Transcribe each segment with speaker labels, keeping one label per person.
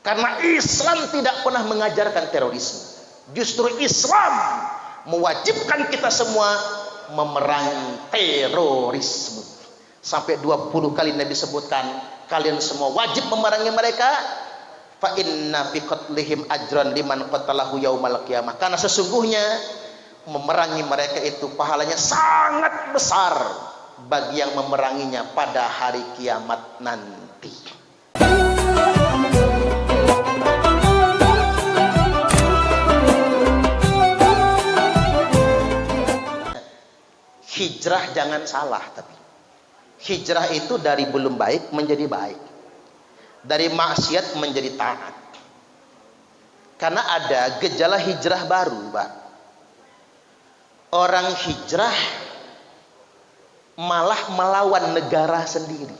Speaker 1: Karena Islam tidak pernah mengajarkan terorisme. Justru Islam mewajibkan kita semua memerangi terorisme. Sampai 20 kali Nabi sebutkan, kalian semua wajib memerangi mereka. Fa inna fi qatlihim ajran liman qatalahu yaumal qiyamah. Karena sesungguhnya memerangi mereka itu pahalanya sangat besar bagi yang memeranginya pada hari kiamat nanti. Hijrah jangan salah, tapi hijrah itu dari belum baik menjadi baik, dari maksiat menjadi taat. Karena ada gejala hijrah baru, Pak. Orang hijrah malah melawan negara sendiri.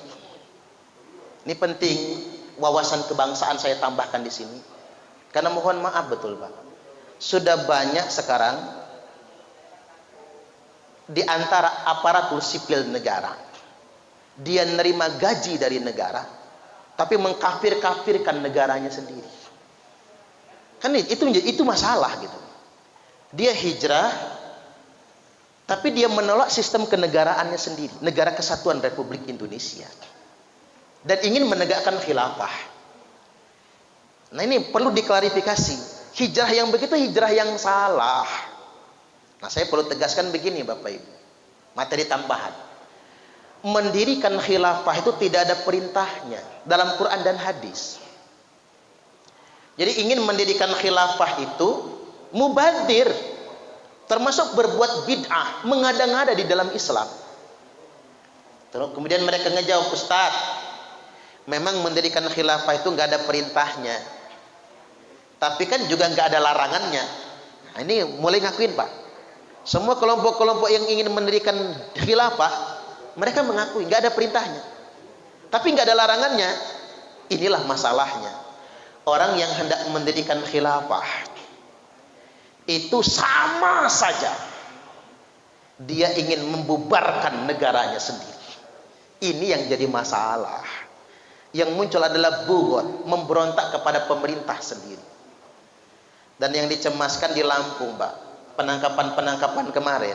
Speaker 1: Ini penting, wawasan kebangsaan saya tambahkan di sini. Karena mohon maaf betul, Pak. Sudah banyak sekarang di antara aparatur sipil negara, dia nerima gaji dari negara, tapi mengkafir-kafirkan negaranya sendiri. Kan itu masalah gitu. Dia hijrah, tapi dia menolak sistem kenegaraannya sendiri, negara kesatuan Republik Indonesia, dan ingin menegakkan khilafah. Nah ini perlu diklarifikasi. Hijrah yang begitu hijrah yang salah. Nah saya perlu tegaskan begini Bapak Ibu, materi tambahan. Mendirikan khilafah itu tidak ada perintahnya dalam Quran dan hadis. Jadi ingin mendirikan khilafah itu mubadir, termasuk berbuat bid'ah, mengada-ngada di dalam Islam. Terus kemudian mereka ngejawab, Ustaz, memang mendirikan khilafah itu nggak ada perintahnya, tapi kan juga nggak ada larangannya. Nah, ini mulai ngakuin Pak. Semua kelompok-kelompok yang ingin mendirikan khilafah, mereka mengakui nggak ada perintahnya, tapi nggak ada larangannya. Inilah masalahnya. Orang yang hendak mendirikan khilafah itu sama saja dia ingin membubarkan negaranya sendiri. Ini yang jadi masalah. Yang muncul adalah bugot, memberontak kepada pemerintah sendiri. Dan yang dicemaskan di Lampung, Pak, penangkapan kemarin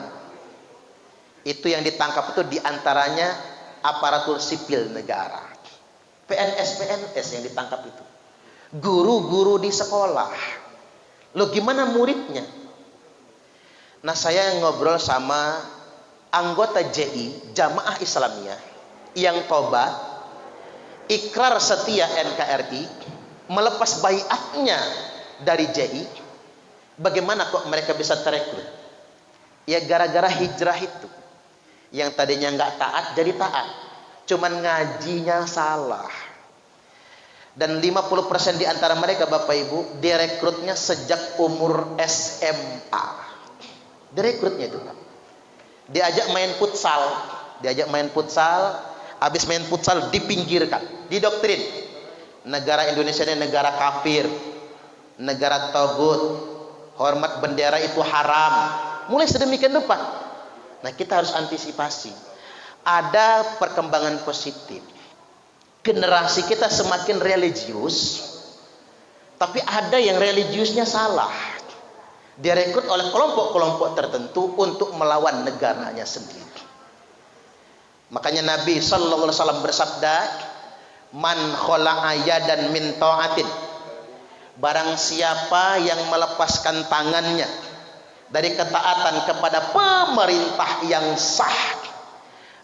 Speaker 1: itu yang ditangkap itu diantaranya aparatur sipil negara, PNS yang ditangkap itu, guru-guru di sekolah. Loh gimana muridnya? Nah saya ngobrol sama anggota JI, Jamaah Islamiyah, yang tobat, ikrar setia NKRI, melepas baiatnya dari JI. Bagaimana kok mereka bisa terekrut? Ya gara-gara hijrah itu. Yang tadinya nggak taat jadi taat. Cuman ngajinya salah. Dan 50% di antara mereka Bapak Ibu direkrutnya sejak umur SMA. Direkrutnya itu Pak. Diajak main futsal, habis main futsal dipinggirkan, didoktrin. Negara Indonesia ini negara kafir, negara togut, hormat bendera itu haram. Mulai sedemikian rupa. Nah kita harus antisipasi. Ada perkembangan positif. Generasi kita semakin religius, tapi ada yang religiusnya salah. Direkrut oleh kelompok-kelompok tertentu untuk melawan negaranya sendiri. Makanya Nabi Sallallahu Alaihi Wasallam bersabda, "Man khola'a yadan min ta'atin." Barang siapa yang melepaskan tangannya dari ketaatan kepada pemerintah yang sah,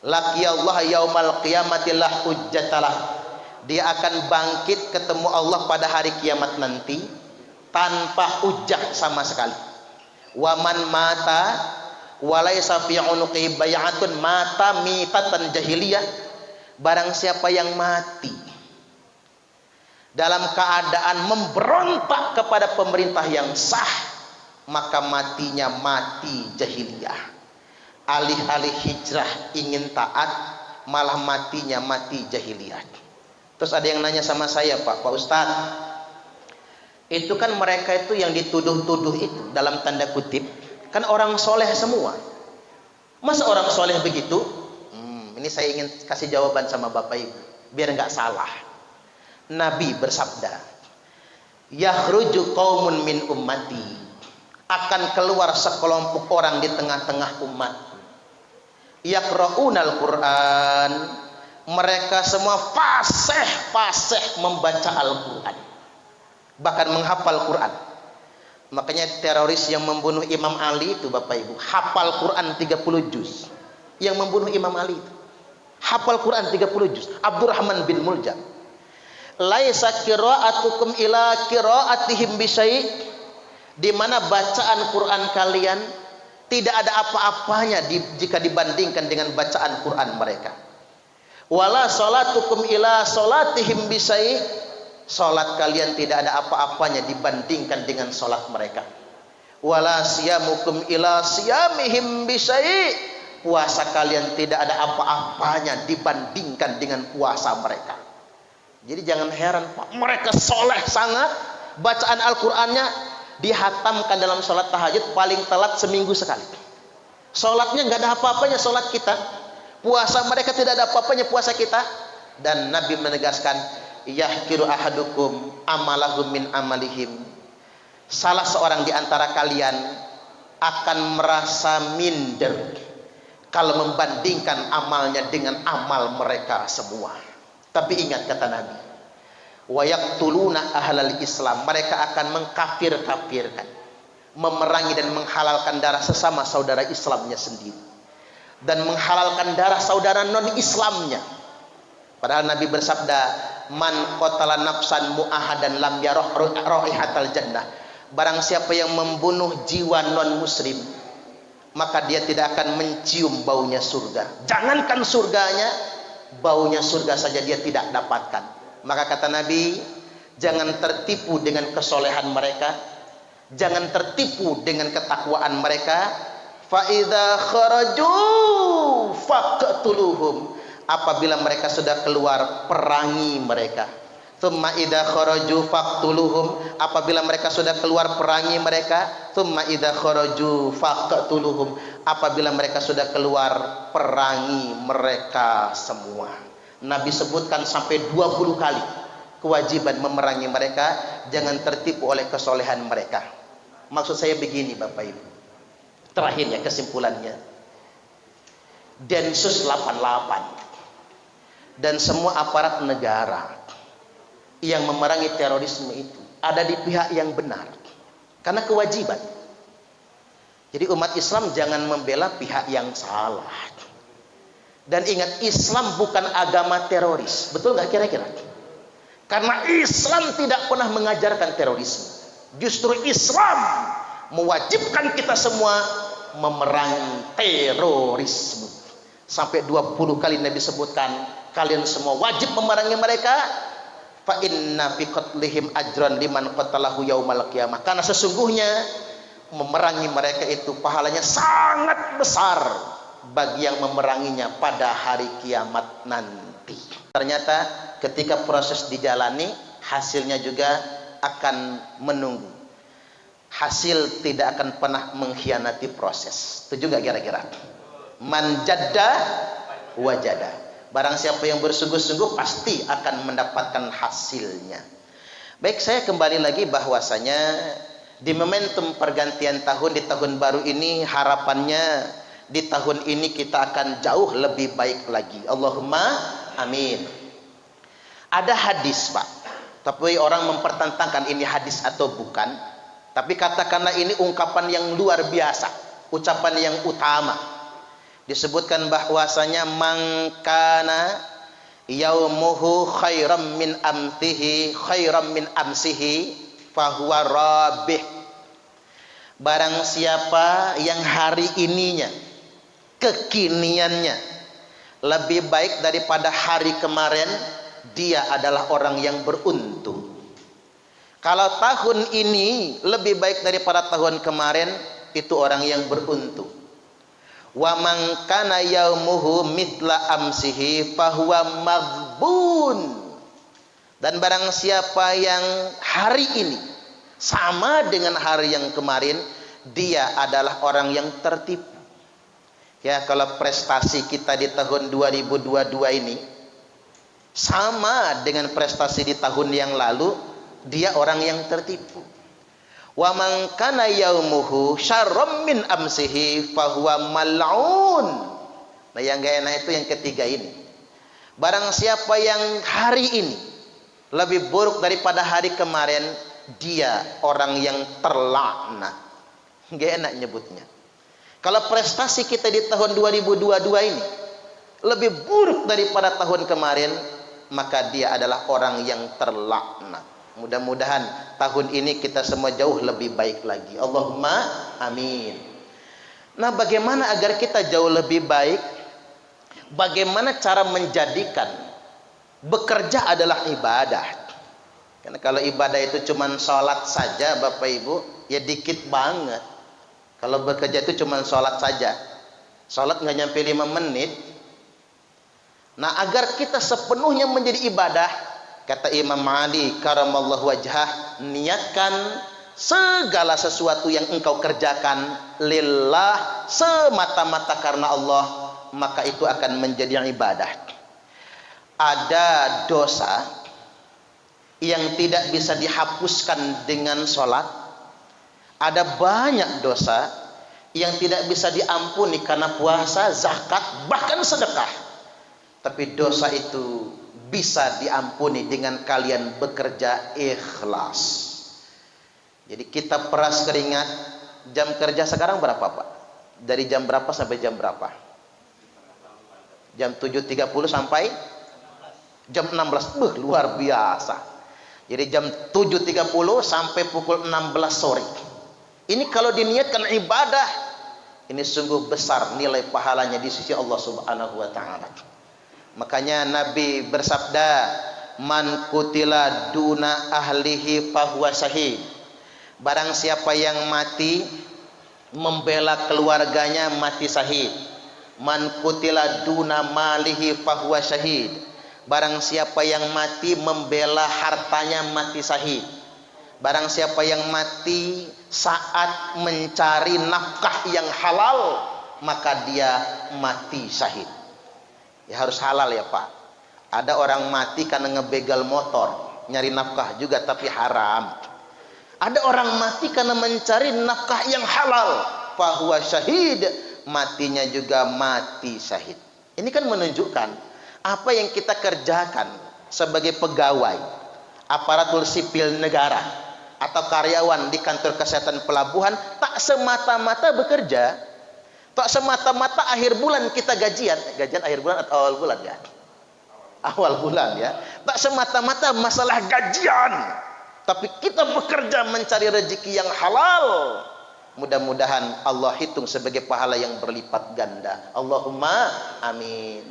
Speaker 1: laqiyallahu yaumal qiyamati la hujjatalah. Dia akan bangkit ketemu Allah pada hari kiamat nanti tanpa hujjah sama sekali. Wa man mata walaysa fi unuqi bay'atun mata mitatan jahiliyah. Barang siapa yang mati dalam keadaan memberontak kepada pemerintah yang sah, maka matinya mati jahiliyah. Alih-alih hijrah ingin taat, malah matinya mati jahiliyah. Terus ada yang nanya sama saya, Pak Ustadz, itu kan mereka itu yang dituduh-tuduh itu dalam tanda kutip kan orang soleh semua. Masa orang soleh begitu? Ini saya ingin kasih jawaban sama Bapak Ibu biar nggak salah. Nabi bersabda, yakhruju qaumun min ummati, akan keluar sekelompok orang di tengah-tengah umat, yaqra'unal Qur'an, mereka semua fasih membaca Al-Qur'an, bahkan menghafal Quran. Makanya teroris yang membunuh Imam Ali itu Bapak Ibu hafal Quran 30 juz. Yang membunuh Imam Ali itu hafal Quran 30 juz. Abdurrahman bin Muljam. Laisa qira'atukum ila qira'atihim bisyai', di mana bacaan Quran kalian tidak ada apa-apanya jika dibandingkan dengan bacaan Quran mereka. Wala salatukum ila salatihim bisyai', salat kalian tidak ada apa-apanya dibandingkan dengan salat mereka. Wala siyamukum ila siyamihim bisyai', puasa kalian tidak ada apa-apanya dibandingkan dengan puasa mereka. Jadi jangan heran Pak, mereka soleh sangat, bacaan Al-Qur'annya dihatamkan dalam sholat tahajud paling telat seminggu sekali. Sholatnya nggak ada apa-apanya sholat kita, puasa mereka tidak ada apa-apanya puasa kita. Dan Nabi menegaskan, yahkiru ahadukum amalahum min amalihim, salah seorang di antara kalian akan merasa minder kalau membandingkan amalnya dengan amal mereka semua. Tapi ingat kata Nabi, wa yaqtuluna ahlal Islam, mereka akan mengkafir-kafirkan, memerangi dan menghalalkan darah sesama saudara Islamnya sendiri, dan menghalalkan darah saudara non-Islamnya. Padahal Nabi bersabda, man qatala nafsan mu'ahadan lam yarah raihatal jannah, barang siapa yang membunuh jiwa non-muslim, maka dia tidak akan mencium baunya surga. Jangankan surganya, baunya surga saja dia tidak dapatkan. Maka kata Nabi, jangan tertipu dengan kesolehan mereka, jangan tertipu dengan ketakwaan mereka. Fa idza kharaju faqtuluhum, apabila mereka sudah keluar, perangi mereka. Tsumma idza kharaju faqtuluhum, apabila mereka sudah keluar, perangi mereka. Tsumma idza kharaju faqtuluhum, apabila mereka sudah keluar, perangi mereka semua. Nabi sebutkan sampai 20 kali kewajiban memerangi mereka, jangan tertipu oleh kesolehan mereka. Maksud saya begini Bapak Ibu, terakhir ya kesimpulannya, Densus 88 dan semua aparat negara yang memerangi terorisme itu ada di pihak yang benar, karena kewajiban. Jadi umat Islam jangan membela pihak yang salah. Dan ingat, Islam bukan agama teroris. Betul nggak kira-kira? Karena Islam tidak pernah mengajarkan terorisme. Justru Islam mewajibkan kita semua memerangi terorisme. Sampai 20 kali Nabi sebutkan, kalian semua wajib memerangi mereka. Fa inna fi qatlihim ajran liman qatalahu yaumal qiyamah, karena sesungguhnya memerangi mereka itu pahalanya sangat besar bagi yang memeranginya pada hari kiamat nanti. Ternyata ketika proses dijalani, hasilnya juga akan menunggu. Hasil tidak akan pernah mengkhianati proses. Setuju gak kira-kira? Man jadda wajada, barang siapa yang bersungguh-sungguh pasti akan mendapatkan hasilnya. Baik, saya kembali lagi bahwasanya di momentum pergantian tahun, di tahun baru ini, harapannya di tahun ini kita akan jauh lebih baik lagi. Allahumma amin. Ada hadis Pak, tapi orang mempertentangkan ini hadis atau bukan. Tapi katakanlah ini ungkapan yang luar biasa, ucapan yang utama. Disebutkan bahwasanya mangkana yaumuhu khairam min amtihi khairam min amsihi fahuwa rabih. Barang siapa yang hari ininya, kekiniannya lebih baik daripada hari kemarin, dia adalah orang yang beruntung. Kalau tahun ini lebih baik daripada tahun kemarin, itu orang yang beruntung. Wa man kana yaumuhu mithla amsihi fahuwa maghbun. Dan barang siapa yang hari ini sama dengan hari yang kemarin, dia adalah orang yang tertipu. Ya, kalau prestasi kita di tahun 2022 ini sama dengan prestasi di tahun yang lalu, dia orang yang tertipu. Wa man kana yaumuhu syarram min amsihi fahuwa mal'un. Nah, yang gak enak itu yang ketiga ini. Barang siapa yang hari ini lebih buruk daripada hari kemarin, dia orang yang terlaknat. Gak enak nyebutnya. Kalau prestasi kita di tahun 2022 ini lebih buruk daripada tahun kemarin, maka dia adalah orang yang terlaknat. Mudah-mudahan tahun ini kita semua jauh lebih baik lagi. Allahumma amin. Nah, bagaimana agar kita jauh lebih baik? Bagaimana cara menjadikan bekerja adalah ibadah? Karena kalau ibadah itu cuma sholat saja, Bapak Ibu, ya dikit banget. Kalau bekerja itu cuma sholat saja, sholat nggak nyampe 5 menit. Nah, agar kita sepenuhnya menjadi ibadah, kata Imam Ali karamallahu wajhah, niatkan segala sesuatu yang engkau kerjakan lillah, semata-mata karena Allah, maka itu akan menjadi ibadah. Ada dosa yang tidak bisa dihapuskan dengan sholat. Ada banyak dosa yang tidak bisa diampuni karena puasa, zakat, bahkan sedekah. Tapi dosa itu bisa diampuni dengan kalian bekerja ikhlas. Jadi kita peras keringat. Jam kerja sekarang berapa, Pak? Dari jam berapa sampai jam berapa? Jam 7.30 sampai jam 16. Luar biasa. Jadi jam 7.30 sampai pukul 16 sore. Ini kalau diniatkan ibadah, ini sungguh besar nilai pahalanya di sisi Allah Subhanahu wa taala. Makanya Nabi bersabda, man kutila duna ahlihi fahuwa syahid. Barang siapa yang mati membela keluarganya, mati syahid. Man kutila duna malihi fahuwa syahid. Barang siapa yang mati membela hartanya, mati syahid. Barang siapa yang mati saat mencari nafkah yang halal, maka dia mati syahid. Ya harus halal ya Pak. Ada orang mati karena ngebegal motor, nyari nafkah juga tapi haram. Ada orang mati karena mencari nafkah yang halal, fahuwa syahid, matinya juga mati syahid. Ini kan menunjukkan apa yang kita kerjakan sebagai pegawai, aparatur sipil negara, atau karyawan di kantor kesehatan pelabuhan, tak semata-mata bekerja, tak semata-mata akhir bulan kita gajian akhir bulan atau awal bulan ya? Awal bulan ya. Tak semata-mata masalah gajian, tapi kita bekerja mencari rezeki yang halal. Mudah-mudahan Allah hitung sebagai pahala yang berlipat ganda. Allahumma amin.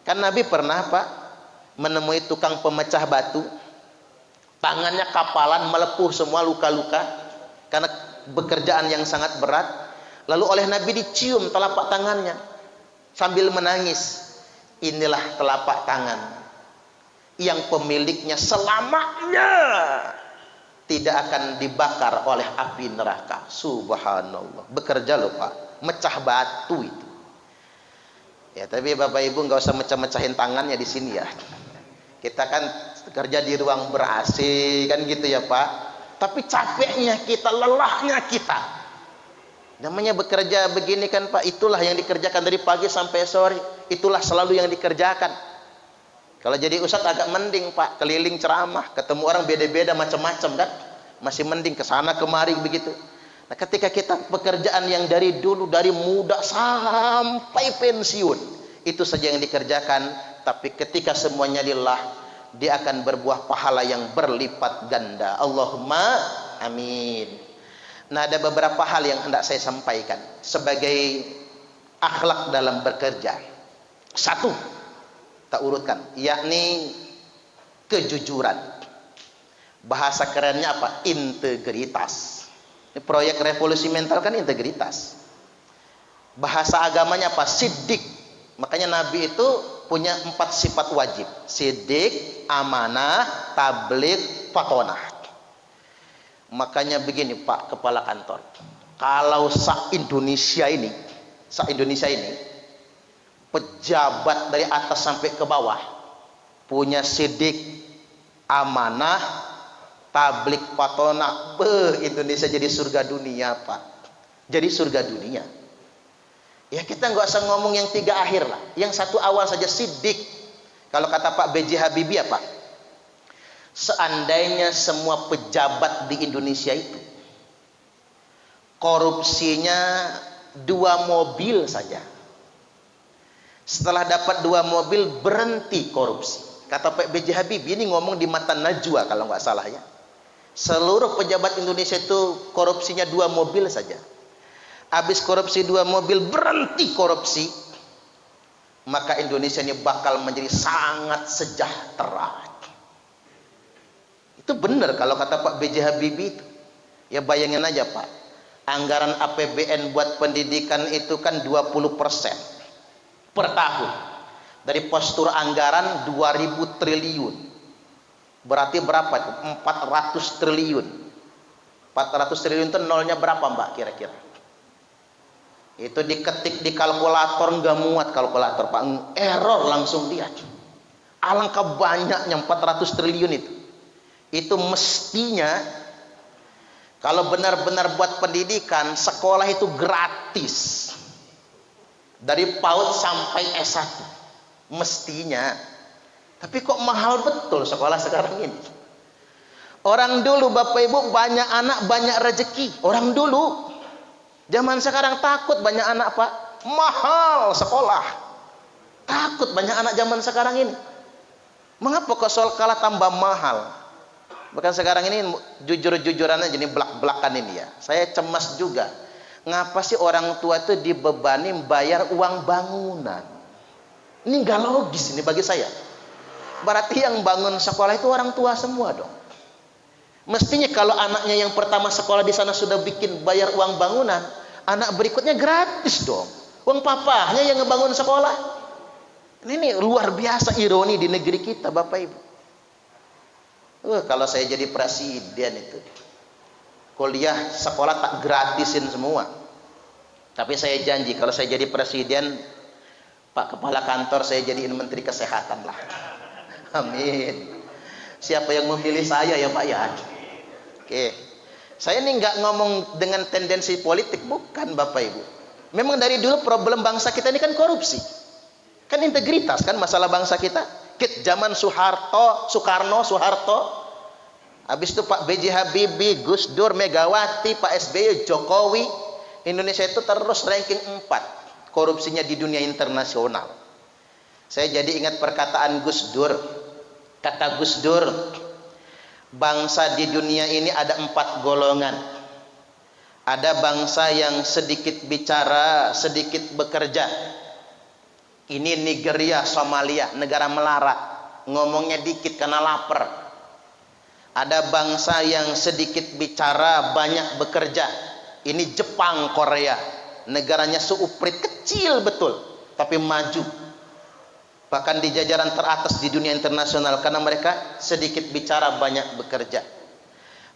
Speaker 1: Kan Nabi pernah Pak menemui tukang pemecah batu, tangannya kapalan, melepuh semua, luka-luka karena pekerjaan yang sangat berat. Lalu oleh Nabi dicium telapak tangannya sambil menangis. Inilah telapak tangan yang pemiliknya selamanya tidak akan dibakar oleh api neraka. Subhanallah. Bekerja loh Pak, mecah batu itu. Ya tapi Bapak Ibu nggak usah mecah-mecahin tangannya di sini ya. Kita kan kerja di ruang ber-AC kan gitu ya Pak. Tapi capeknya kita, lelahnya kita. Namanya bekerja begini kan Pak, itulah yang dikerjakan dari pagi sampai sore. Itulah selalu yang dikerjakan. Kalau jadi ustadz agak mending Pak, keliling ceramah, ketemu orang beda-beda macam-macam kan, masih mending kesana kemari begitu. Nah ketika kita pekerjaan yang dari dulu, dari muda sampai pensiun, itu saja yang dikerjakan. Tapi ketika semuanya lillah, dia akan berbuah pahala yang berlipat ganda. Allahumma amin. Nah ada beberapa hal yang hendak saya sampaikan sebagai akhlak dalam bekerja. Satu, tak urutkan, yakni kejujuran. Bahasa kerennya apa? Integritas. Ini proyek revolusi mental kan integritas. Bahasa agamanya apa? Siddiq. Makanya Nabi itu punya 4 sifat wajib: siddiq, amanah, tabligh, fatonah. Makanya begini Pak Kepala Kantor, kalau se-Indonesia ini pejabat dari atas sampai ke bawah punya siddiq, amanah, tablik patona, Indonesia jadi surga dunia Pak, jadi surga dunia. Ya kita nggak usah ngomong yang tiga akhir lah, yang satu awal saja sidik. Kalau kata Pak B.J. Habibie apa? Seandainya semua pejabat di Indonesia itu korupsinya 2 mobil saja, setelah dapat 2 mobil berhenti korupsi. Kata Pak B.J. Habibie, ini ngomong di Mata Najwa kalau nggak salah ya. Seluruh pejabat Indonesia itu korupsinya 2 mobil saja. Habis korupsi 2 mobil berhenti korupsi, maka Indonesia ini bakal menjadi sangat sejahtera. Itu benar kalau kata Pak B.J. Habibie itu. Ya bayangin aja Pak, anggaran APBN buat pendidikan itu kan 20% per tahun. Dari postur anggaran 2.000 triliun. Berarti berapa itu? 400 triliun. 400 triliun itu nolnya berapa Mbak kira-kira? Itu diketik di kalkulator nggak muat kalkulator Pak, error langsung dia. Alangkah banyaknya 400 triliun itu mestinya kalau benar-benar buat pendidikan, sekolah itu gratis dari PAUD sampai S1 mestinya. Tapi kok mahal betul sekolah sekarang ini. Orang dulu Bapak Ibu banyak anak banyak rezeki, orang dulu. Zaman sekarang takut banyak anak Pak, mahal sekolah. Takut banyak anak zaman sekarang ini. Mengapa kok sekolah tambah mahal? Bahkan sekarang ini jujur-jujurannya jadi belak-belakan ini ya. Saya cemas juga. Ngapa sih orang tua itu dibebani bayar uang bangunan? Ini nggak logis ini bagi saya. Berarti yang bangun sekolah itu orang tua semua dong. Mestinya kalau anaknya yang pertama sekolah di sana sudah bikin bayar uang bangunan, anak berikutnya gratis dong. Uang papahnya yang ngebangun sekolah. Ini luar biasa ironi di negeri kita Bapak Ibu. Kalau saya jadi presiden itu, kuliah sekolah tak gratisin semua. Tapi saya janji kalau saya jadi presiden, Pak Kepala Kantor saya jadiin Menteri Kesehatan lah. Amin. Siapa yang memilih saya ya Pak ya? Oke, saya ini nggak ngomong dengan tendensi politik, bukan Bapak Ibu. Memang dari dulu problem bangsa kita ini kan korupsi, kan integritas kan masalah bangsa kita. Zaman Soekarno, habis itu Pak B.J. Habibie, Gus Dur, Megawati, Pak SBY, Jokowi, Indonesia itu terus ranking 4 korupsinya di dunia internasional. Saya jadi ingat perkataan Gus Dur. Kata Gus Dur, bangsa di dunia ini ada 4 golongan. Ada bangsa yang sedikit bicara, sedikit bekerja. Ini Nigeria, Somalia, negara melarat, ngomongnya dikit karena lapar. Ada bangsa yang sedikit bicara, banyak bekerja. Ini Jepang, Korea, negaranya seuprit, kecil betul, tapi maju. Bahkan di jajaran teratas di dunia internasional karena mereka sedikit bicara, banyak bekerja.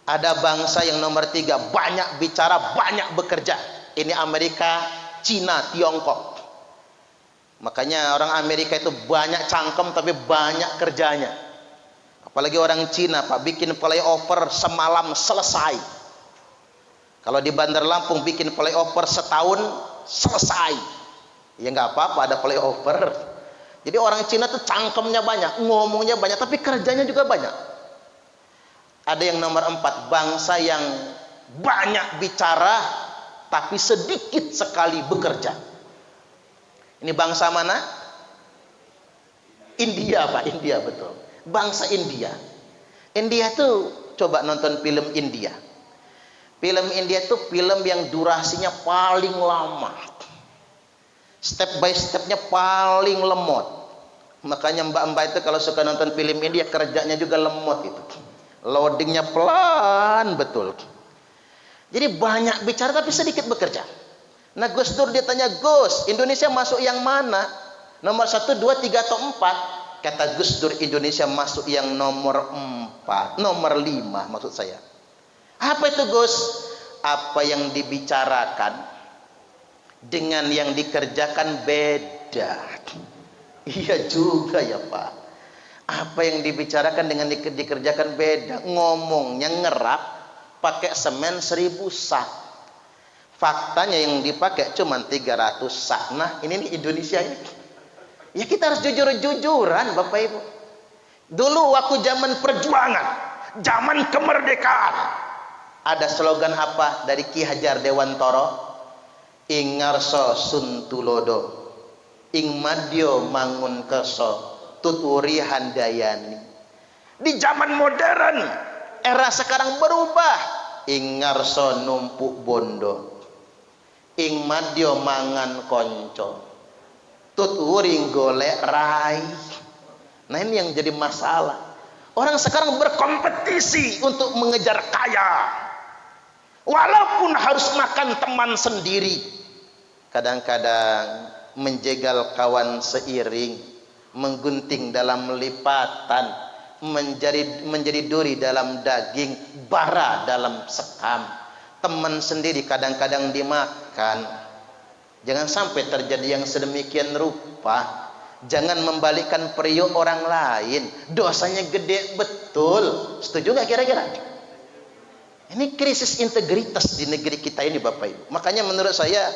Speaker 1: Ada bangsa yang nomor 3, banyak bicara, banyak bekerja. Ini Amerika, Cina, Tiongkok. Makanya orang Amerika itu banyak cangkem tapi banyak kerjanya. Apalagi orang Cina Pak, bikin flyover semalam selesai. Kalau di Bandar Lampung bikin flyover setahun selesai. Ya nggak apa-apa ada flyover. Jadi orang Cina tuh cangkemnya banyak, ngomongnya banyak, tapi kerjanya juga banyak. Ada yang nomor 4, bangsa yang banyak bicara tapi sedikit sekali bekerja. Ini bangsa mana? India Pak, India betul. Bangsa India. India tuh coba nonton film India. Film India tuh film yang durasinya paling lama. Step by stepnya paling lemot. Makanya mbak-mbak itu kalau suka nonton film India kerjanya juga lemot itu. Loadingnya pelan betul. Jadi banyak bicara tapi sedikit bekerja. Nah Gus Dur ditanya, Gus, Indonesia masuk yang mana? Nomor 1, 2, 3 atau 4? Kata Gus Dur, Indonesia masuk yang nomor 4, nomor 5 maksud saya. Apa itu Gus? Apa yang dibicarakan dengan yang dikerjakan beda. Iya juga ya Pak. Apa yang dibicarakan dengan dikerjakan beda. Ngomongnya ngerap pakai semen 1000 sak. Faktanya yang dipakai cuma 300 sak. Nah ini nih Indonesia ini. Ya kita harus jujur-jujuran Bapak Ibu. Dulu waktu zaman perjuangan, zaman kemerdekaan, ada slogan apa dari Ki Hajar Dewantara? Ingarso suntulodo, ing madyo mangun keso, tuturi handayani. Di zaman modern, era sekarang berubah. Ingarso numpuk bondo, ing madyo mangan konco, tuturi golek rai. Nah ini yang jadi masalah. Orang sekarang berkompetisi untuk mengejar kaya, walaupun harus makan teman sendiri. Kadang-kadang menjegal kawan seiring, menggunting dalam lipatan, menjadi duri dalam daging, bara dalam sekam. Teman sendiri kadang-kadang dimakan. Jangan sampai terjadi yang sedemikian rupa. Jangan membalikkan periuk orang lain. Dosanya gede betul. Setuju nggak kira-kira? Ini krisis integritas di negeri kita ini Bapak Ibu. Makanya menurut saya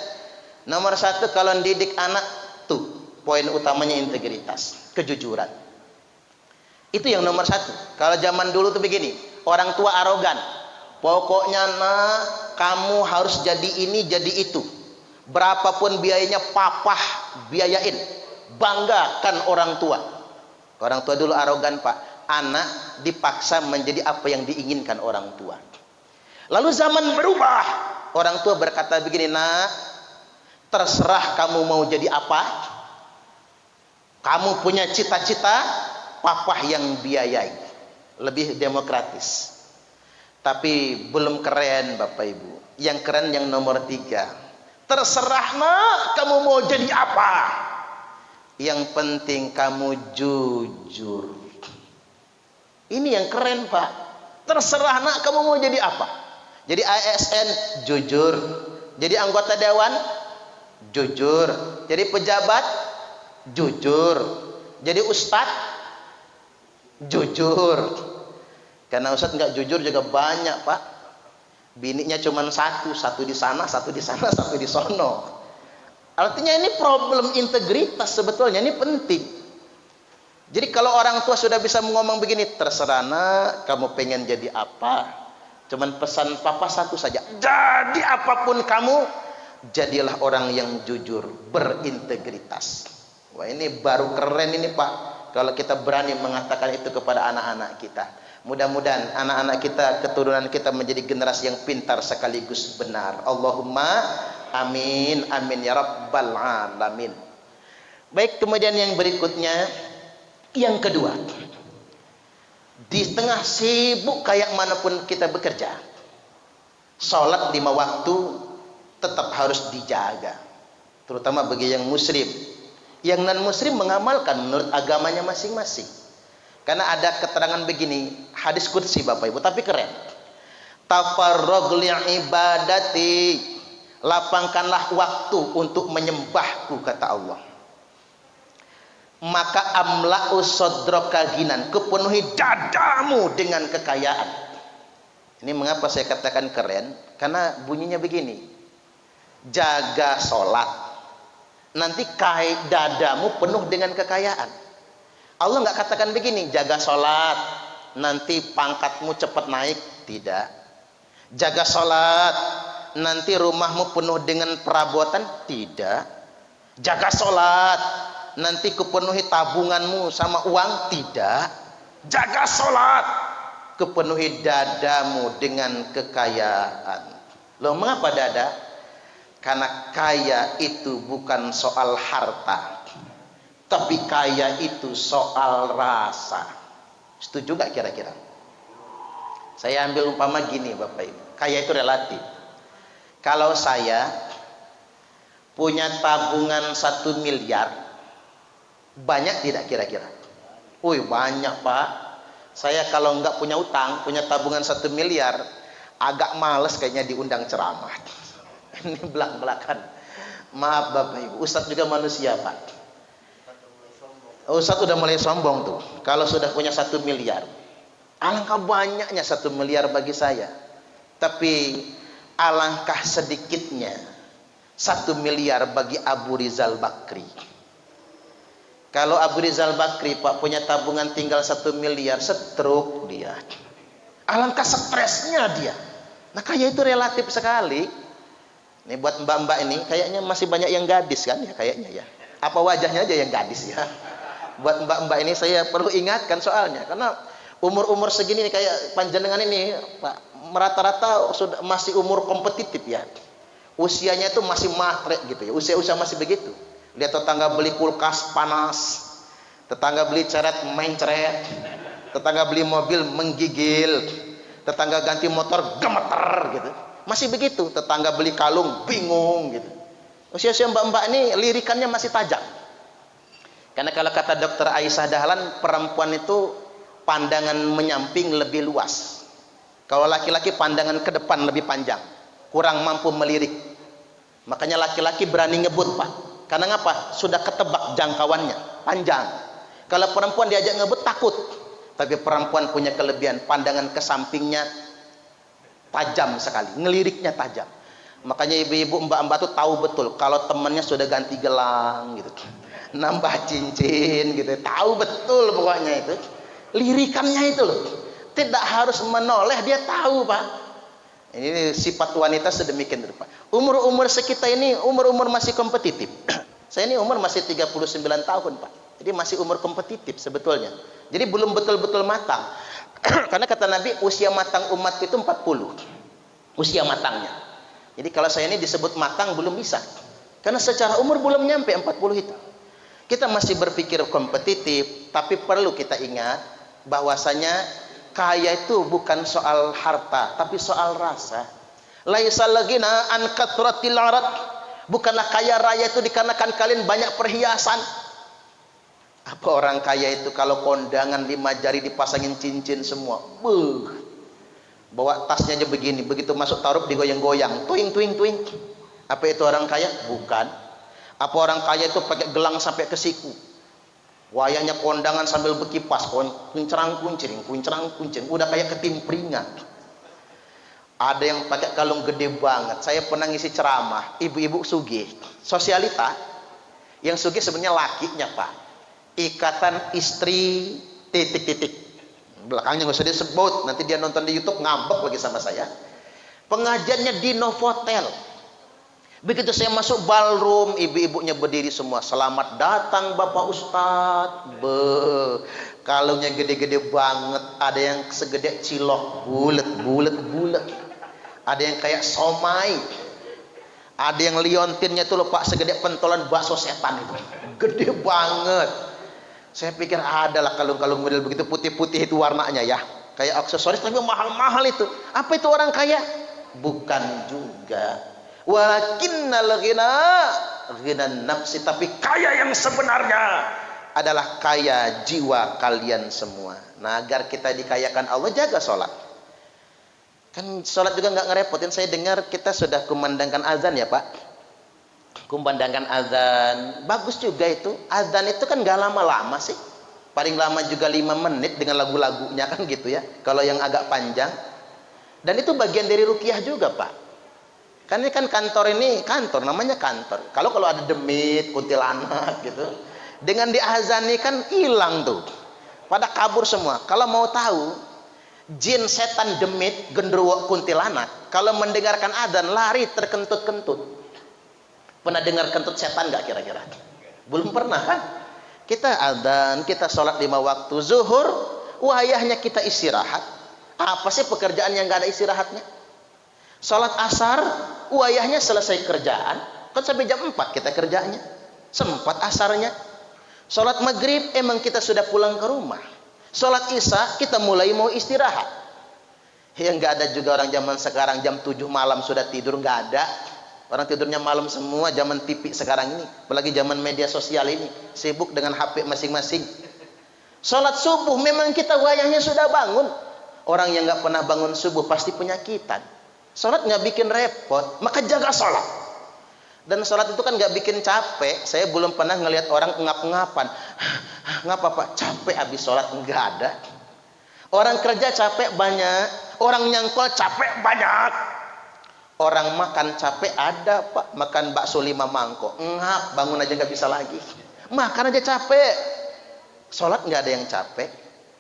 Speaker 1: nomor 1 kalau didik anak tuh poin utamanya integritas, kejujuran. Itu yang nomor 1. Kalau zaman dulu tuh begini, orang tua arogan. Pokoknya nak kamu harus jadi ini jadi itu. Berapapun biayanya papah biayain. Banggakan orang tua. Orang tua dulu arogan Pak. Anak dipaksa menjadi apa yang diinginkan orang tua. Lalu zaman berubah. Orang tua berkata begini, nak, terserah kamu mau jadi apa. Kamu punya cita-cita, papah yang biayai. Lebih demokratis. Tapi belum keren Bapak Ibu. Yang keren yang nomor 3. Terserah nak kamu mau jadi apa. Yang penting kamu jujur. Ini yang keren Pak. Terserah nak kamu mau jadi apa. Jadi ASN jujur. Jadi anggota dewan jujur. Jadi pejabat jujur. Jadi ustadz jujur. Karena ustadz nggak jujur juga banyak Pak. Bininya cuma satu di sana, satu di sana, satu di sono. Artinya ini problem integritas sebetulnya, ini penting. Jadi kalau orang tua sudah bisa ngomong begini, terserah nak, kamu pengen jadi apa. Cuman pesan papa satu saja, jadi apapun kamu, jadilah orang yang jujur, berintegritas. Wah ini baru keren ini Pak, kalau kita berani mengatakan itu kepada anak-anak kita. Mudah-mudahan anak-anak kita, keturunan kita menjadi generasi yang pintar sekaligus benar. Allahumma amin, amin ya rabbal alamin. Baik, kemudian yang berikutnya, yang kedua, di tengah sibuk kayak manapun kita bekerja, sholat 5 waktu tetap harus dijaga, terutama bagi yang muslim. Yang non muslim mengamalkan menurut agamanya masing-masing. Karena ada keterangan begini, hadis qudsi Bapak Ibu, tapi keren. Tafarrag li'ibadati, lapangkanlah waktu untuk menyembahku, kata Allah. Maka amla'u sadraka ginan, kepenuhi dadamu dengan kekayaan. Ini mengapa saya katakan keren? Karena bunyinya begini, jaga sholat, nanti dadamu penuh dengan kekayaan. Allah nggak katakan begini, jaga sholat nanti pangkatmu cepat naik. Tidak. Jaga sholat nanti rumahmu penuh dengan perabotan. Tidak. Jaga sholat nanti kepenuhi tabunganmu sama uang. Tidak. Jaga sholat kepenuhi dadamu dengan kekayaan. Loh, mengapa dada? Karena kaya itu bukan soal harta, tapi kaya itu soal rasa. Setuju gak kira-kira? Saya ambil umpama gini Bapak Ibu, kaya itu relatif. Kalau saya punya tabungan 1 miliar, banyak tidak kira-kira? Wih banyak Pak. Saya kalau nggak punya utang, punya tabungan 1 miliar, agak males kayaknya diundang ceramah. Ini belak-belakan. Maaf Bapak Ibu, Ustadz juga manusia Pak. Ustadz udah mulai sombong tuh. Kalau sudah punya 1 miliar, alangkah banyaknya 1 miliar bagi saya. Tapi alangkah sedikitnya 1 miliar bagi Abu Rizal Bakri. Kalau Abu Rizal Bakri Pak punya tabungan tinggal 1 miliar, stroke dia. Alangkah stresnya dia. Nah kaya itu relatif sekali. Ini buat mbak-mbak ini kayaknya masih banyak yang gadis kan ya kayaknya ya. Apa wajahnya aja yang gadis ya. Buat mbak-mbak ini saya perlu ingatkan soalnya karena umur-umur segini nih kayak panjenengan ini Pak rata-rata sudah masih umur kompetitif ya. Usianya itu masih matre gitu ya. Usia-usia masih begitu. Lihat tetangga beli kulkas panas, tetangga beli ceret mencret, tetangga beli mobil menggigil, tetangga ganti motor gemeter gitu. Masih begitu. Tetangga beli kalung bingung gitu. Usia-usia mbak-mbak ini lirikannya masih tajam. Karena kalau kata Dr. Aisyah Dahlan, perempuan itu pandangan menyamping lebih luas. Kalau laki-laki pandangan ke depan lebih panjang, kurang mampu melirik. Makanya laki-laki berani ngebut Pak. Karena ngapa? Sudah ketebak jangkauannya, panjang. Kalau perempuan diajak ngebut takut. Tapi perempuan punya kelebihan, pandangan ke sampingnya tajam sekali, ngeliriknya tajam. Makanya ibu-ibu, mbak-mbak tuh tahu betul kalau temannya sudah ganti gelang gitu, nambah cincin gitu, tahu betul pokoknya itu. Lirikannya itu loh, tidak harus menoleh, dia tahu Pak. Ini sifat wanita sedemikian rupa. Umur-umur sekitar ini umur-umur masih kompetitif. Saya ini umur masih 39 tahun Pak. Jadi masih umur kompetitif sebetulnya. Jadi belum betul-betul matang. Karena kata Nabi usia matang umat itu 40. Usia matangnya. Jadi kalau saya ini disebut matang belum bisa. Karena secara umur belum nyampe 40 itu. Kita masih berpikir kompetitif, tapi perlu kita ingat bahwasanya kaya itu bukan soal harta, tapi soal rasa. Laisal lagina an kathratil arad. Bukanlah kaya raya itu dikarenakan kalian banyak perhiasan. Apa orang kaya itu kalau kondangan 5 jari dipasangin cincin semua. Bawa tasnya aja begini, begitu masuk taruh digoyang-goyang, tuing tuing tuing. Apa itu orang kaya? Bukan. Apa orang kaya itu pakai gelang sampai ke siku? Wayahnya kondangan sambil berkipas, kuncrang kuncring, kuncrang kuncring, udah kayak ketimpringan. Ada yang pakai kalung gede banget. Saya pernah ngisi ceramah, ibu-ibu sugih, sosialita. Yang sugih sebenarnya lakinya Pak. Ikatan istri titik-titik. Belakangnya nggak usah disebut, nanti dia nonton di YouTube ngambek lagi sama saya. Pengajiannya di Novotel. Begitu saya masuk ballroom, ibu-ibunya berdiri semua. Selamat datang Bapak Ustadz. Kalungnya gede-gede banget. Ada yang segede cilok, bulet. Ada yang kayak somai. Ada yang liontinnya itu loh Pak, segede pentolan bakso setan itu. Gede banget. Saya pikir adalah kalung-kalung model begitu putih-putih itu warnanya ya. Kayak aksesoris tapi mahal-mahal itu. Apa itu orang kaya? Bukan juga. Walakinnal ghina nafsi, tapi kaya yang sebenarnya adalah kaya jiwa kalian semua. Nah, agar kita dikayakan Allah, jaga sholat. Kan sholat juga nggak ngerepotin. Saya dengar kita sudah kumandangkan azan ya Pak. Kumandangkan azan, bagus juga itu. Azan itu kan nggak lama-lama sih. Paling lama juga 5 menit dengan lagu-lagunya kan gitu ya. Kalau yang agak panjang. Dan itu bagian dari ruqyah juga Pak. Kan ini kan kantor ini kantor, namanya kantor. Kalau ada demit, kuntilanak gitu, dengan diazani kan hilang tuh, pada kabur semua. Kalau mau tahu, jin, setan, demit, genderuwo, kuntilanak, kalau mendengarkan azan lari terkentut-kentut. Pernah dengar kentut setan nggak kira-kira? Belum pernah kan? Kita azan, kita sholat 5 waktu, zuhur, wayahnya kita istirahat. Apa sih pekerjaan yang nggak ada istirahatnya? Sholat asar, wayahnya selesai kerjaan, kan sampai jam 4 kita kerjanya, sempat asarnya. Sholat maghrib, emang kita sudah pulang ke rumah. Sholat isya, kita mulai mau istirahat. Yang nggak ada juga orang zaman sekarang jam 7 malam sudah tidur, nggak ada. Orang tidurnya malam semua, zaman TV sekarang ini, apalagi zaman media sosial ini, sibuk dengan HP masing-masing. Sholat subuh, memang kita wayahnya sudah bangun. Orang yang nggak pernah bangun subuh pasti penyakitan. Sholat nggak bikin repot, maka jaga sholat. Dan sholat itu kan nggak bikin capek. Saya belum pernah ngelihat orang ngap-ngapan. Ngapa Pak? Capek habis sholat. Nggak ada. Orang kerja capek banyak. Orang nyangkol capek banyak. Orang makan capek ada Pak. Makan bakso 5 mangkok. Ngap, bangun aja nggak bisa lagi. Makan aja capek. Sholat nggak ada yang capek.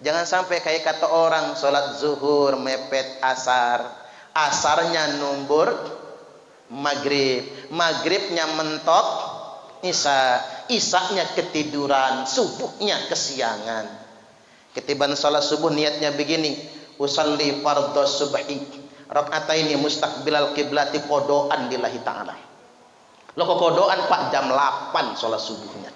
Speaker 1: Jangan sampai kayak kata orang sholat zuhur mepet asar. Asarnya numbur maghrib, maghribnya mentok isya, isyanya ketiduran, subuhnya kesiangan. Ketiban salat subuh niatnya begini, usalli fardhu subhi raka'ataini mustaqbilal qiblati kodoan lillahi ta'ala. Lo kok kodoan Pak? Jam 8 salat subuhnya.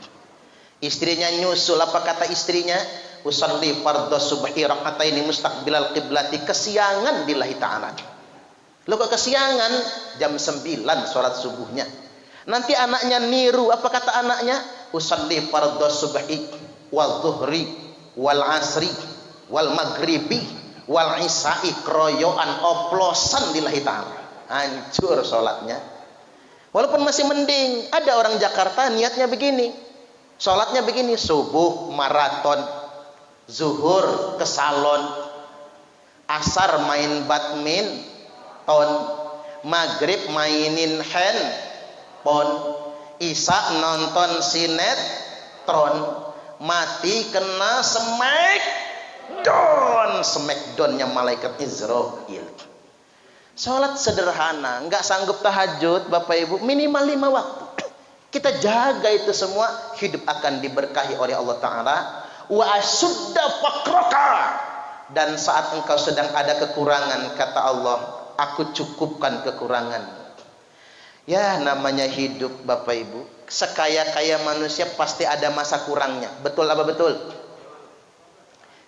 Speaker 1: Istrinya nyusul, apa kata istrinya? Usalli fardhu subhi raka'ataini mustaqbilal qiblati, kesiangan lillahi ta'ala. Lo kok kesiangan? Jam 9 sholat subuhnya. Nanti anaknya niru, apa kata anaknya? Usalli fardhu subhi wal dhuhri wal asri wal maghribi wal isya'i, kroyoan oplosan lillahi ta'ala. Hancur sholatnya. Walaupun masih mending. Ada orang Jakarta niatnya begini, sholatnya begini, subuh maraton, zuhur ke salon, asar main badminton, maghrib mainin handphone, isya nonton sinetron, mati kena smackdownnya malaikat Israel. Sholat sederhana, nggak sanggup tahajud Bapak Ibu, minimal 5 waktu. Kita jaga itu semua, hidup akan diberkahi oleh Allah Ta'ala. Wa asudda faqraka, dan saat engkau sedang ada kekurangan, kata Allah, aku cukupkan kekurangan. Ya, namanya hidup Bapak Ibu, sekaya-kaya manusia pasti ada masa kurangnya. Betul apa betul?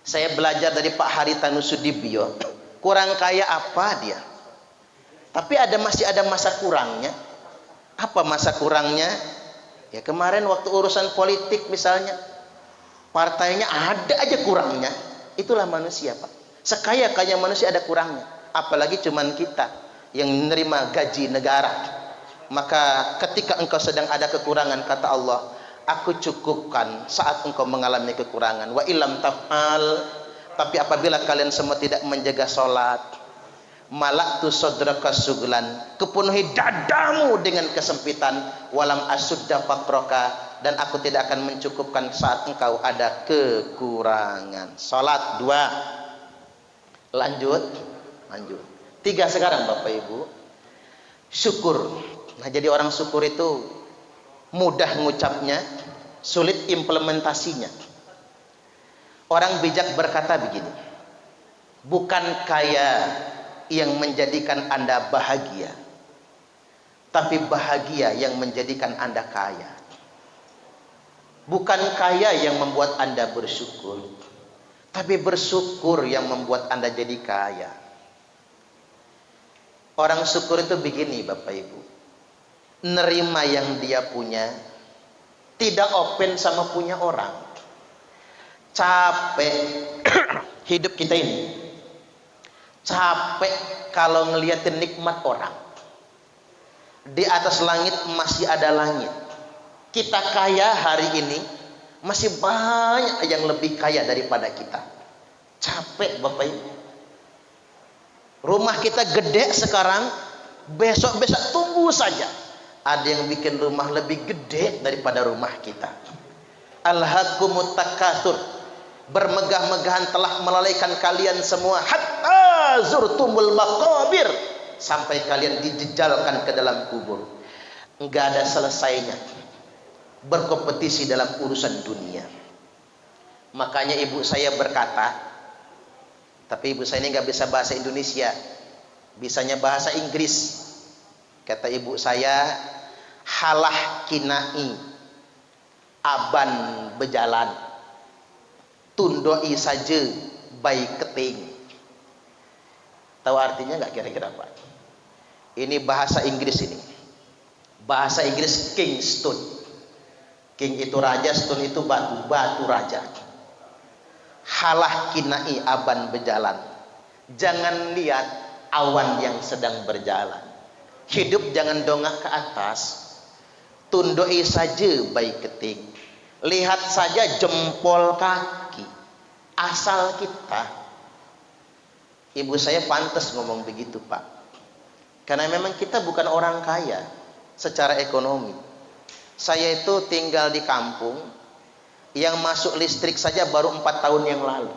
Speaker 1: Saya belajar dari Pak Haritanu Sudibyo. Kurang kaya apa dia? Tapi masih ada masa kurangnya. Apa masa kurangnya? Ya kemarin waktu urusan politik misalnya, partainya ada aja kurangnya. Itulah manusia Pak. Sekaya-kaya manusia ada kurangnya. Apalagi cuman kita yang menerima gaji negara. Maka ketika engkau sedang ada kekurangan, kata Allah, aku cukupkan saat engkau mengalami kekurangan. Wa ilam taf'al, tapi apabila kalian semua tidak menjaga sholat, malaktu sodraka suglan, kepenuhi dadamu dengan kesempitan, walam asudda faqroka, dan aku tidak akan mencukupkan saat engkau ada kekurangan. Sholat 2. Lanjut. 3 sekarang Bapak Ibu. Syukur. Nah, jadi orang syukur itu mudah ngucapnya, sulit implementasinya. Orang bijak berkata begini, bukan kaya yang menjadikan Anda bahagia, tapi bahagia yang menjadikan Anda kaya. Bukan kaya yang membuat Anda bersyukur, tapi bersyukur yang membuat Anda jadi kaya. Orang syukur itu begini Bapak Ibu, nerima yang dia punya, tidak open sama punya orang. Capek hidup kita ini, capek kalau ngeliatin nikmat orang. Di atas langit masih ada langit. Kita kaya hari ini, masih banyak yang lebih kaya daripada kita. Capek Bapak Ibu. Rumah kita gede sekarang, besok-besok tunggu saja ada yang bikin rumah lebih gede daripada rumah kita. Alhaqumut takatsur, bermegah-megahan telah melalaikan kalian semua, hatta zurtumul maqabir, sampai kalian dijejalkan ke dalam kubur. Enggak ada selesainya berkompetisi dalam urusan dunia. Makanya ibu saya berkata, tapi ibu saya ini nggak bisa bahasa Indonesia, bisanya bahasa Inggris. Kata ibu saya, halah kinai aban bejalan, tundoi saja baik keting. Tahu artinya nggak kira-kira Pak? Ini bahasa Inggris ini. Bahasa Inggris king stone. King itu raja, stone itu batu, batu raja. Halah kinai aban berjalan, jangan lihat awan yang sedang berjalan. Hidup jangan dongak ke atas, tundoi saja bayi keting, lihat saja jempol kaki, asal kita. Ibu saya pantas ngomong begitu, Pak, karena memang kita bukan orang kaya secara ekonomi. Saya itu tinggal di kampung yang masuk listrik saja baru 4 tahun yang lalu.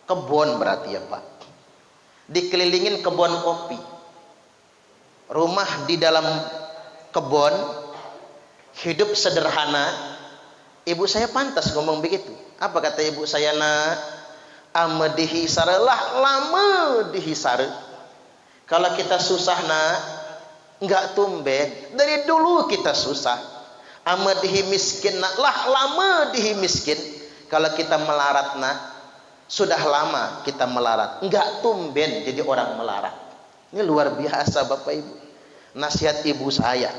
Speaker 1: Kebun berarti ya, Pak, dikelilingin kebun kopi, rumah di dalam kebun, hidup sederhana. Ibu saya pantas ngomong begitu. Apa kata ibu saya? Nak, ama dihisar lah, lama dihisar. Kalau kita susah, nak, enggak tumben. Dari dulu kita susah. Ama dihi miskin, nak, lah lama dihi miskin. Kalau kita melarat, nak, sudah lama kita melarat. Enggak tumben jadi orang melarat. Ini luar biasa Bapak Ibu, nasihat ibu saya.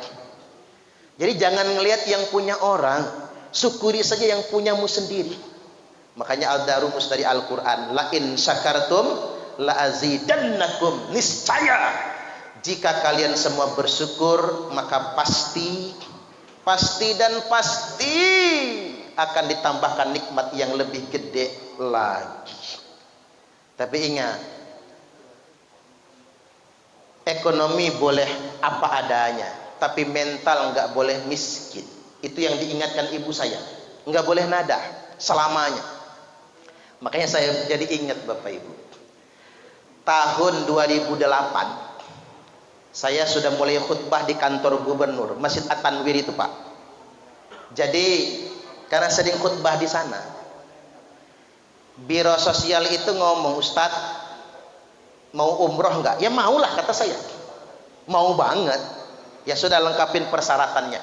Speaker 1: Jadi jangan ngelihat yang punya orang, syukuri saja yang punyamu sendiri. Makanya Al-Darumus dari Al-Quran, la in syakartum la azidannakum, niscaya jika kalian semua bersyukur maka pasti dan pasti akan ditambahkan nikmat yang lebih gede lagi. Tapi ingat, ekonomi boleh apa adanya, tapi mental nggak boleh miskin. Itu yang diingatkan ibu saya. Nggak boleh nada selamanya. Makanya saya jadi ingat Bapak Ibu, tahun 2008 saya sudah mulai khutbah di kantor gubernur Masjid At-Tanwir itu, Pak. Jadi karena sering khutbah di sana, biro sosial itu ngomong, Ustadz mau umroh enggak? Ya maulah, kata saya. Mau banget. Ya sudah, lengkapin persyaratannya.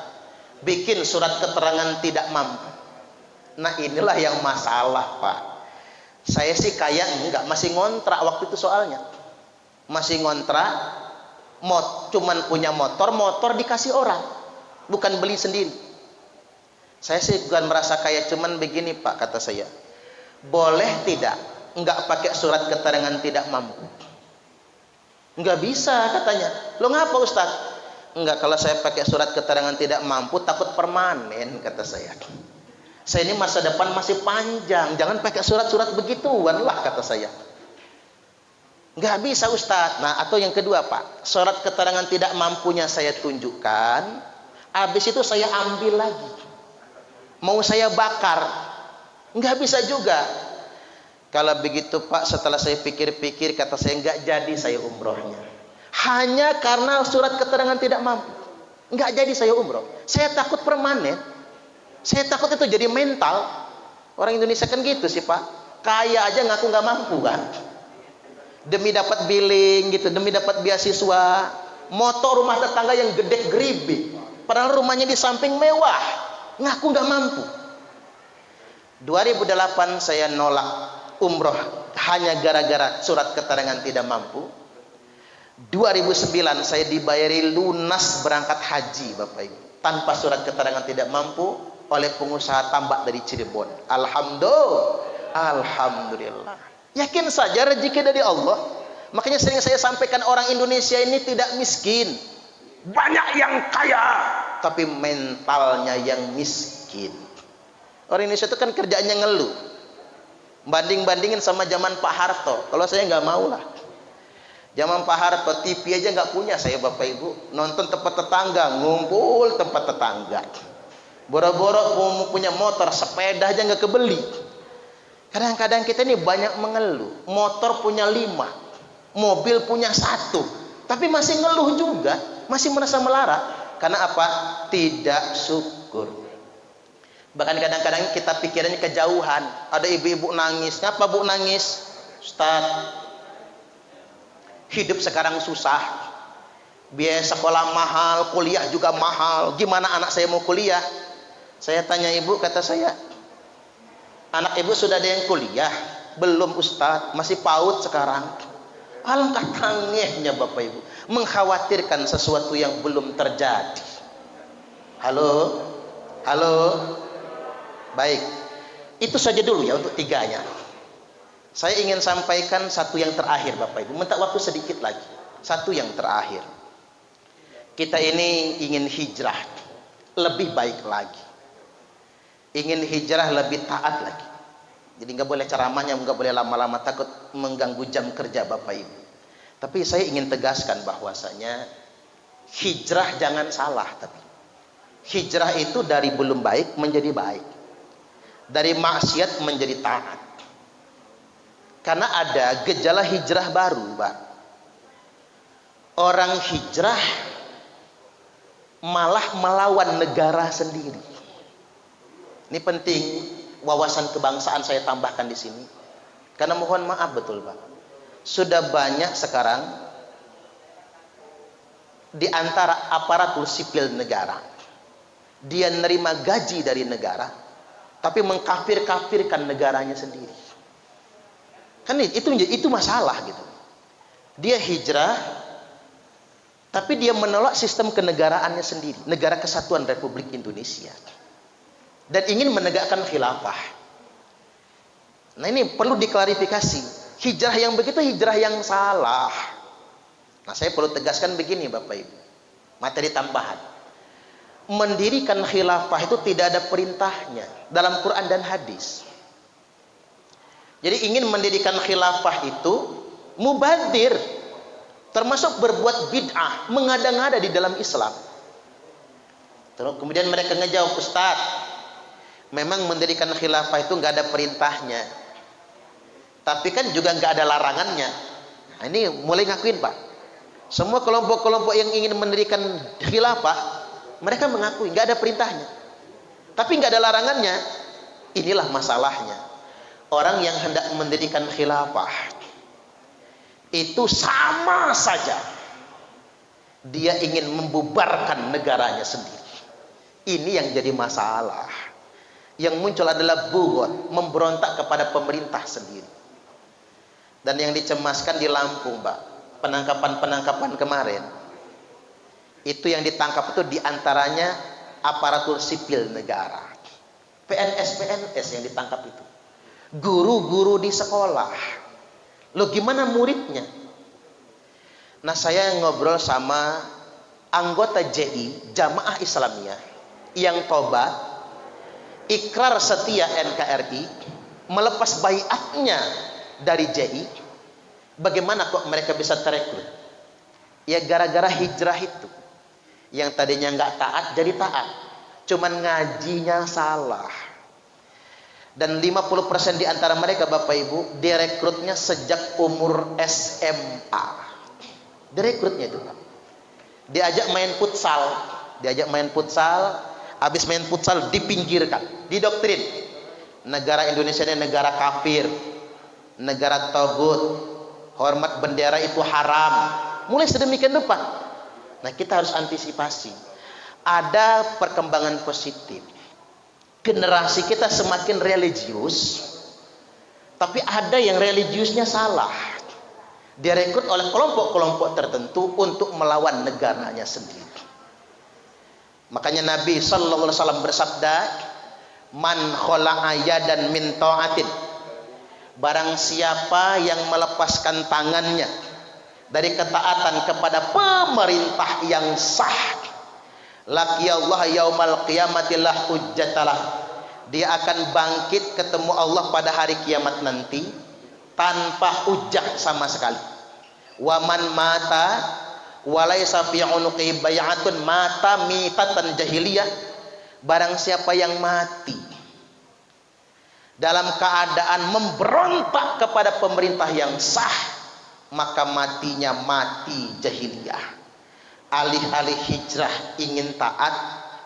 Speaker 1: Bikin surat keterangan tidak mampu. Nah inilah yang masalah, Pak. Saya sih kayak enggak, masih ngontrak waktu itu soalnya. Masih ngontrak, cuman punya motor dikasih orang, bukan beli sendiri. Saya sih bukan merasa kaya, cuman begini Pak, kata saya. Boleh tidak enggak pakai surat keterangan tidak mampu? Enggak bisa katanya. Lo ngapa Ustaz? Enggak, kalau saya pakai surat keterangan tidak mampu takut permanen, kata saya. Saya ini masa depan masih panjang, jangan pakai surat-surat begituan lah, kata saya. Enggak bisa Ustaz. Nah, atau yang kedua Pak, surat keterangan tidak mampunya saya tunjukkan, habis itu saya ambil lagi, mau saya bakar. Enggak bisa juga. Kalau begitu Pak, setelah saya pikir-pikir, kata saya, enggak jadi saya umrohnya. Hanya karena surat keterangan tidak mampu, enggak jadi saya umroh. Saya takut permanen. Saya takut itu jadi mental. Orang Indonesia kan gitu sih Pak, kaya aja ngaku nggak mampu kan, demi dapat billing gitu, demi dapat beasiswa, motor rumah tetangga yang gede geribik, padahal rumahnya di samping mewah, ngaku nggak mampu. 2008 saya nolak umroh hanya gara-gara surat keterangan tidak mampu. 2009 saya dibayari lunas berangkat haji Bapak Ibu, tanpa surat keterangan tidak mampu, oleh pengusaha tambak dari Cirebon. Alhamdulillah. Yakin saja rezeki dari Allah. Makanya sering saya sampaikan, orang Indonesia ini tidak miskin, banyak yang kaya, tapi mentalnya yang miskin. Orang Indonesia itu kan kerjaannya ngeluh, banding-bandingin sama zaman Pak Harto. Kalau saya nggak mau lah. Zaman Pak Harto TV aja nggak punya saya Bapak Ibu, nonton tempat tetangga, ngumpul tempat tetangga. Boro-boro punya motor, sepeda aja nggak kebeli. Kadang-kadang kita ini banyak mengeluh, motor punya 5, mobil punya 1, tapi masih ngeluh juga, masih merasa melarat. Karena apa? Tidak syukur. Bahkan kadang-kadang kita pikirannya kejauhan. Ada ibu-ibu nangis. Ngapa Bu nangis? Ustaz, hidup sekarang susah, biaya sekolah mahal, kuliah juga mahal, gimana anak saya mau kuliah? Saya tanya ibu, kata saya, anak ibu sudah ada yang kuliah? Belum Ustaz, masih PAUD sekarang. Alangkah tangehnya Bapak Ibu, mengkhawatirkan sesuatu yang belum terjadi. Halo? Baik, itu saja dulu ya untuk 3-nya. Saya ingin sampaikan satu yang terakhir Bapak Ibu, minta waktu sedikit lagi. Satu yang terakhir, kita ini ingin hijrah lebih baik lagi. Ingin hijrah lebih taat lagi. Jadi nggak boleh ceramahnya, nggak boleh lama-lama, takut mengganggu jam kerja Bapak Ibu. Tapi saya ingin tegaskan bahwasanya hijrah jangan salah. Tapi hijrah itu dari belum baik menjadi baik, dari maksiat menjadi taat. Karena ada gejala hijrah baru, Pak. Orang hijrah malah melawan negara sendiri. Ini penting, wawasan kebangsaan saya tambahkan di sini. Karena mohon maaf betul Pak, sudah banyak sekarang di antara aparatur sipil negara, dia nerima gaji dari negara, tapi mengkafir-kafirkan negaranya sendiri. Kan itu masalah gitu. Dia hijrah, tapi dia menolak sistem kenegaraannya sendiri, Negara Kesatuan Republik Indonesia, dan ingin menegakkan khilafah. Nah ini perlu diklarifikasi. Hijrah yang begitu hijrah yang salah. Nah saya perlu tegaskan begini Bapak Ibu, materi tambahan. Mendirikan khilafah itu tidak ada perintahnya dalam Quran dan hadis. Jadi ingin mendirikan khilafah itu mubadir, termasuk berbuat bid'ah, mengada-ngada di dalam Islam. Terus kemudian mereka ngejawab, Ustaz, memang mendirikan khilafah itu nggak ada perintahnya, tapi kan juga nggak ada larangannya. Nah, ini mulai ngakuin Pak. Semua kelompok-kelompok yang ingin mendirikan khilafah, mereka mengakui nggak ada perintahnya, tapi nggak ada larangannya. Inilah masalahnya. Orang yang hendak mendirikan khilafah itu sama saja dia ingin membubarkan negaranya sendiri. Ini yang jadi masalah. Yang muncul adalah bugot, memberontak kepada pemerintah sendiri. Dan yang dicemaskan di Lampung, Pak, penangkapan-penangkapan kemarin, itu yang ditangkap itu diantaranya aparatur sipil negara, PNS yang ditangkap itu, guru-guru di sekolah. Loh gimana muridnya? Nah saya ngobrol sama anggota JI, Jamaah Islamiyah, yang tobat, ikrar setia NKRI, melepas baiatnya dari JI. Bagaimana kok mereka bisa terekrut? Ya gara-gara hijrah itu. Yang tadinya nggak taat jadi taat, cuman ngajinya salah. Dan 50% di antara mereka Bapak Ibu direkrutnya sejak umur SMA. Direkrutnya itu Pak. Diajak main futsal, habis main futsal dipinggirkan, didoktrin. Negara Indonesia ini negara kafir, negara togut, hormat bendera itu haram. Mulai sedemikian rupa. Nah kita harus antisipasi. Ada perkembangan positif. Generasi kita semakin religius, tapi ada yang religiusnya salah. Direkrut oleh kelompok-kelompok tertentu untuk melawan negaranya sendiri. Makanya Nabi sallallahu alaihi wasallam bersabda, "Man khala'a yadan min ta'atin." Barang siapa yang melepaskan tangannya dari ketaatan kepada pemerintah yang sah, laqiyallahu yaumal qiyamati la hujjatalah. Dia akan bangkit ketemu Allah pada hari kiamat nanti tanpa hujjah sama sekali. Wa man mata walaysa fi unuqi bay'atun mata mitatan jahiliyah. Barang siapa yang mati dalam keadaan memberontak kepada pemerintah yang sah, maka matinya mati jahiliyah. Alih-alih hijrah ingin taat,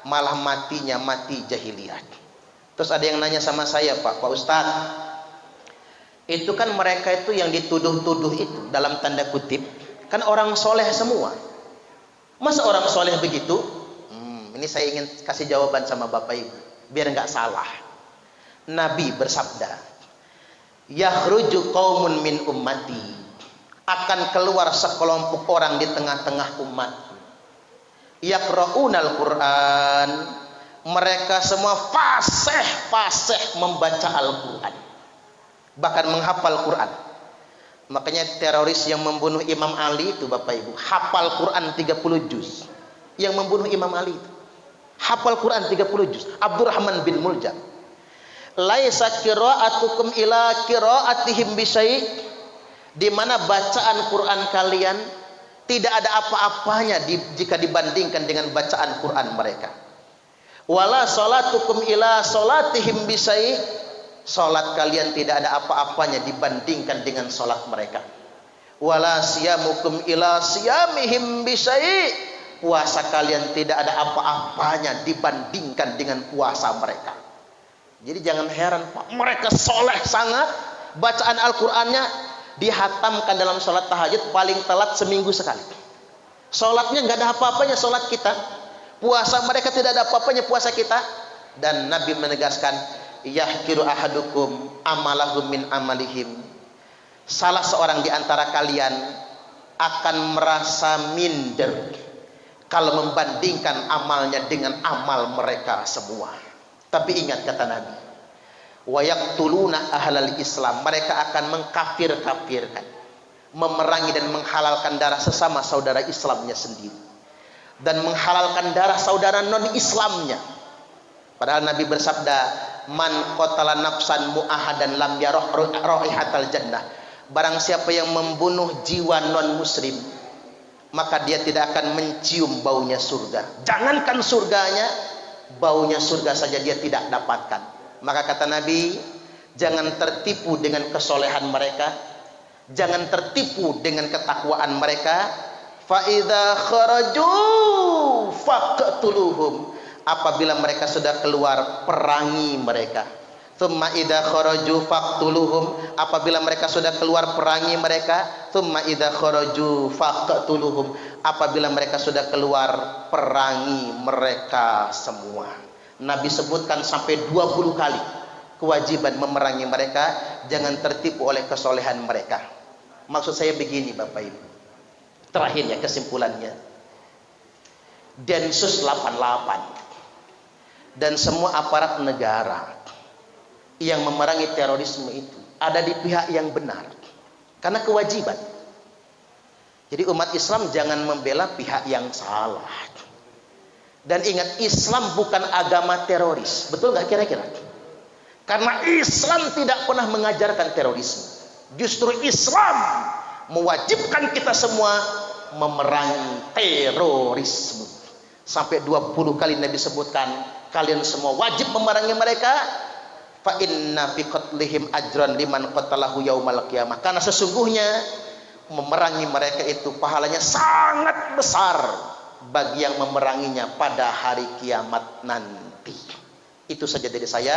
Speaker 1: malah matinya mati jahiliyah. Terus ada yang nanya sama saya, Pak Ustadz, itu kan mereka itu yang dituduh-tuduh itu dalam tanda kutip kan orang soleh semua. Masa orang soleh begitu? Ini saya ingin kasih jawaban sama Bapak Ibu biar nggak salah. Nabi bersabda, yakhruju qaumun min ummati, akan keluar sekelompok orang di tengah-tengah umat. Yaqra'unal Quran, mereka semua fasih membaca Al-Quran, bahkan menghafal Quran. Makanya teroris yang membunuh Imam Ali itu Bapak Ibu hafal Quran 30 juz. Yang membunuh Imam Ali itu hafal Quran 30 juz. Abdurrahman bin Muljam, laisa qira'atukum ila qira'atihim bisyai', di mana bacaan Quran kalian tidak ada apa-apanya jika dibandingkan dengan bacaan Quran mereka. Wala salatukum ila salatihim bisyai', salat kalian tidak ada apa-apanya dibandingkan dengan salat mereka. Wala siyamukum ila siyamihim bisyai', puasa kalian tidak ada apa-apanya dibandingkan dengan puasa mereka. Jadi jangan heran Pak, mereka soleh sangat, bacaan Al-Qur'annya dihatamkan dalam sholat tahajud paling telat seminggu sekali. Sholatnya nggak ada apa-apanya sholat kita, puasa mereka tidak ada apa-apanya puasa kita. Dan Nabi menegaskan, yahkiru ahadukum amalahum min amalihim, salah seorang di antara kalian akan merasa minder kalau membandingkan amalnya dengan amal mereka semua. Tapi ingat kata Nabi, wa yaqtuluna ahlal Islam, mereka akan mengkafir-kafirkan, memerangi dan menghalalkan darah sesama saudara Islamnya sendiri, dan menghalalkan darah saudara non-Islamnya. Padahal Nabi bersabda, man qatala nafsan mu'ahadan lam yarah raihatal jannah, barang siapa yang membunuh jiwa non-muslim, maka dia tidak akan mencium baunya surga. Jangankan surganya, baunya surga saja dia tidak dapatkan. Maka kata Nabi, jangan tertipu dengan kesolehan mereka, jangan tertipu dengan ketakwaan mereka. Fa idza kharaju faqtuluhum, apabila mereka sudah keluar, perangi mereka. Tsumma idza kharaju faqtuluhum, apabila mereka sudah keluar, perangi mereka. Tsumma idza kharaju faqtuluhum, apabila mereka sudah keluar, perangi mereka semua. Nabi sebutkan sampai 20 kali kewajiban memerangi mereka, jangan tertipu oleh kesolehan mereka. Maksud saya begini Bapak Ibu, terakhir ya kesimpulannya, Densus 88 dan semua aparat negara yang memerangi terorisme itu ada di pihak yang benar, karena kewajiban. Jadi umat Islam jangan membela pihak yang salah. Dan ingat, Islam bukan agama teroris, betul nggak kira-kira? Karena Islam tidak pernah mengajarkan terorisme. Justru Islam mewajibkan kita semua memerangi terorisme. Sampai 20 kali Nabi sebutkan, kalian semua wajib memerangi mereka. Fa inna fi qatlihim ajran liman qatalahu yaumal qiyamah, karena sesungguhnya memerangi mereka itu pahalanya sangat besar bagi yang memeranginya pada hari kiamat nanti. Itu saja dari saya.